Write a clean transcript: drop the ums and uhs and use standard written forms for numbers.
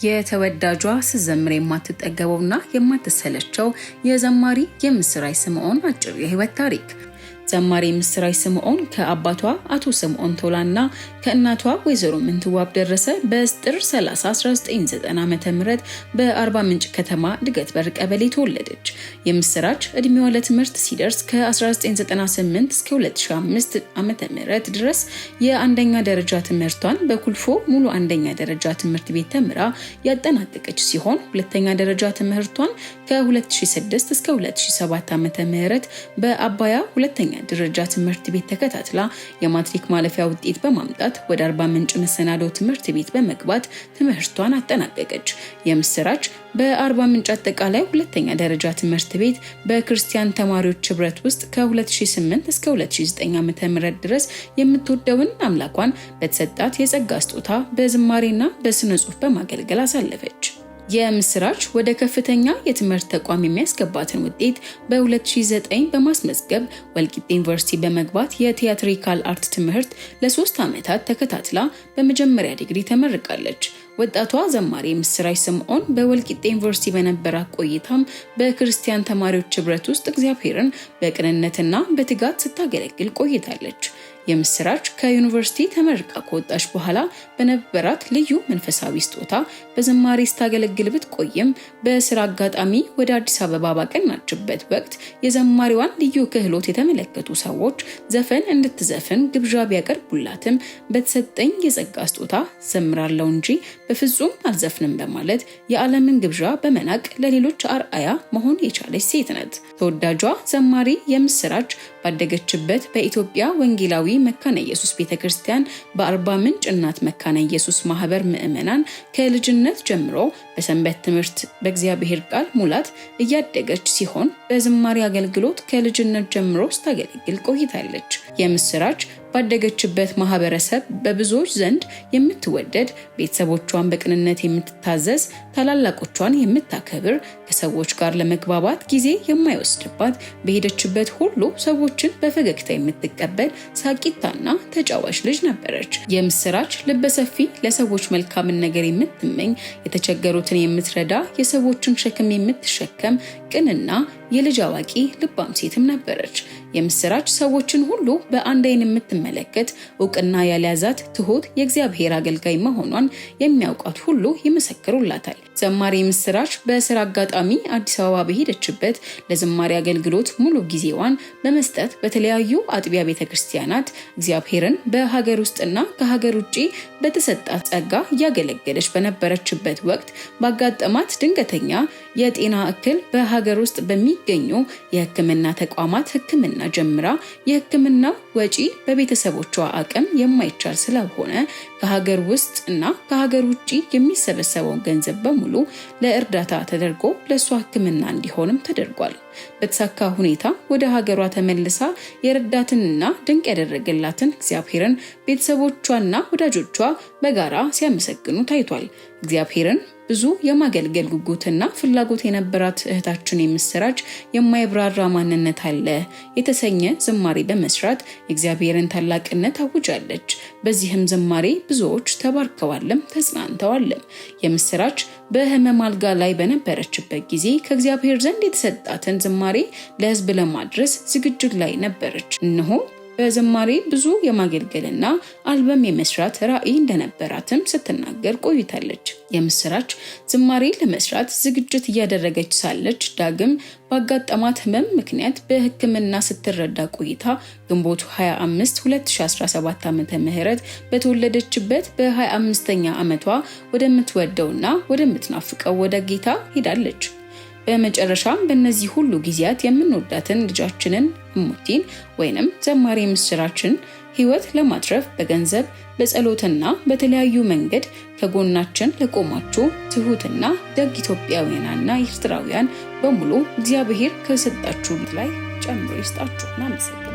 የተወዳጇ ስዘምር የማትጠገበውና የማትሰለቸው የዘማሪ የምስራች ስምዖን አጭር የህይወት ታሪክ። ዘማሪ የምስራች ስምዖን ከአባቷ አቶ ስምዖን ቶላና ከእናቷ ወይዘሮ ምንትዋብ ደረሰ በጥር 30 1990 ዓ.ም በአርባ ምንጭ ከተማ ድገት በር ቀበሌ ተወለደች። የምስራች እድሜዋ ለትምህርት ሲደርስ ከ1998 እስከ 2005 ዓ.ም ድረስ የአንደኛ ደረጃ ትምህርቷን በኩልፎ ሙሉ አንደኛ ደረጃ ትምህርት ቤት ተምራ ያጠናቀቀች ሲሆን ሁለተኛ ደረጃ ትምህርቷን ከ2006 እስከ 2007 ዓ.ም በአባያ ሁለተኛ ደረጃ ትምህርት ቤት ተከታትላ የማትሪክ ማለፊያ ውጤት በማምጣት ወደ አርባ ምንጭ መሰናዶ ትምህርት ቤት በመግባት ትምህርቷን አጠናቀቀች። የምስራች በአርባ ምንጭ አጠቃላይ ሁለተኛ ደረጃ ትምህርት ቤት በክርስቲያን ተማሪዎች ህብረት ውስጥ ከ2008 እስከ 2009 ዓ.ም ድረስ የምትወደውን አምላኳን በተሰጣት የጸጋ ስጦታ በዝማሬና በስነ ጽሑፍ በማገልገል አሳለፈች። የምስራች ወደ ከፍተኛ የትምህርት ተቋም የሚያስገባትን ውጤት በ2009 በማስመዝገብ ወልቂጤ ዩኒቨርሲቲ በመግባት የቲያትሪካል አርት ትምህርት ለ3 ዓመታት ተከታትላ በመጀመሪያ ዲግሪ ተመርቃለች። ወጣቷ ዘማሪ የምስራች ስምዖን በወልቂጤ ዩኒቨርሲቲ በነበራት ቆይታም በክርስቲያን ተማሪዎች ህብረት ውስጥ እግዚአብሔርን በቅንነትና በትጋት ስታገለግል ቆይታለች። የምስራች ከዩኒቨርሲቲ ተመርቃ ከወጣች በኋላ በነበራት ልዩ መንፈሳዊ ስጦታ በዝማሬ ስታገለግል ብትቆይም በስራ አጋጣሚ ወደ አዲስ አበባ ባቀናችበት ወቅት የዘማሪዋን ልዩ ክህሎት የተመለከቱ ሰዎች ዘፈን እንድትዘፍን ግብዣ ቢያቀርቡላትም በተሰጠኝ የጸጋ ስጦታ ዘምራለሁ እንጂ በፍጹም አልዘፍንም በማለት የዓለምን ግብዣ በመናቅ ለሌሎች አርአያ መሆን የቻለች ሴት ናት። ተወዳጇ ዘማሪ የምስራች ባደገችበት በኢትዮጵያ ወንጌላዊ መካነ ኢየሱስ ቤተክርስቲያን በአርባ ምንጭ እናት መካነ ኢየሱስ ማህበር ምዕመናን ከልጅነት ጀምሮ በሰንበት ትምህርት በእግዚአብሔር ቃል ሙላት እያደገች ሲሆን በዝማሬ አገልግሎት ከልጅነት ጀምሮ ስታገለግል ቆይታለች። የምስራች ባደገችበት ማህበረሰብ በብዙዎች ዘንድ የምትወደድ፣ ቤተሰቦቿን በቅንነት የምትታዘዝ፣ ታላላቆቿን የምታከብር፣ ከሰዎች ጋር ለመግባባት ጊዜ የማይወስድባት፣ በሄደችበት ሁሉ ሰዎችን በፈገግታ የምትቀበል ሳቂታና ተጫዋች ልጅ ነበረች። የምስራች ልበሰፊ፣ ለሰዎች መልካምን ነገር የምትመኝ፣ የተቸገሩትን የምትረዳ፣ የሰዎችን ሸክም የምትሸከም፣ ቅንና የልጅ አዋቂ ልባም ሴትም ነበረች። የምስራች ሰዎችን ሁሉ በአንድ ዓይን የምትመለከት፣ እውቅና ያልያዛት ትሁት የእግዚአብሔር አገልጋይ መሆኗን የሚያውቃት ሁሉ ይመሰክሩላታል። ዘማሪ ምስራች በስራ አጋጣሚ አዲስ አበባ በሄደችበት ለዝማሬ አገልግሎት ሙሉ ጊዜዋን በመስጠት በተለያዩ አጥቢያ ቤተክርስቲያናት እግዚአብሔርን በሀገር ውስጥና ከሀገር ውጪ በተሰጣት ጸጋ እያገለገለች በነበረችበት ወቅት ባጋጠማት ድንገተኛ የጤና እክል በሀገር ውስጥ በሚገኙ የሕክምና ተቋማት ሕክምና ጀምራ የሕክምና ወጪ በቤተሰቦቿ አቅም የማይቻል ስለሆነ ከሀገር ውስጥ እና ከሀገር ውጪ የሚሰበሰበው ገንዘብ በሙሉ ለእርዳታ ተደርጎ ለሷ ሕክምና እንዲሆንም ተደርጓል። በተሳካ ሁኔታ ወደ ሀገሯ ተመልሳ የረዳትንና ድንቅ ያደረገላትን እግዚአብሔርን ቤተሰቦቿና ወዳጆቿ በጋራ ሲያመሰግኑ ታይቷል። እግዚአብሔርን ብዙ የማገልገል ጉጉትና ፍላጎት የነበራት እህታችን የምስራች የማይብራራ ማንነት አለ የተሰኘ ዝማሬ በመስራት የእግዚአብሔርን ታላቅነት አውጃለች። በዚህም ዝማሬ ብዙዎች ተባርከዋልም ተጽናንተዋልም። የምስራች በህመም አልጋ ላይ በነበረችበት ጊዜ ከእግዚአብሔር ዘንድ የተሰጣትን ዝማሬ ለህዝብ ለማድረስ ዝግጅት ላይ ነበረች። እነሆ በዝማሬ ብዙ የማገልገልና አልበም የመስራት ራዕይ እንደነበራትም ስትናገር ቆይታለች። የምስራች ዝማሬ ለመስራት ዝግጅት እያደረገች ሳለች ዳግም ባጋጠማት ህመም ምክንያት በሕክምና ስትረዳ ቆይታ ግንቦት 25 2017 ዓ.ም በተወለደችበት በ25ኛ ዓመቷ ወደምትወደውና ወደምትናፍቀው ወደ ጌታ ሄዳለች። በመጨረሻም በእነዚህ ሁሉ ጊዜያት የምንወዳትን ልጃችንን እሙቲን ወይንም ዘማሪ ምስራችን ህይወት ለማትረፍ በገንዘብ በጸሎትና በተለያዩ መንገድ ከጎናችን ለቆማችሁ ትሁትና ደግ ኢትዮጵያውያንና ኤርትራውያን በሙሉ እግዚአብሔር ከሰጣችሁ ላይ ጨምሮ ይስጣችሁ። እናመሰግናለን።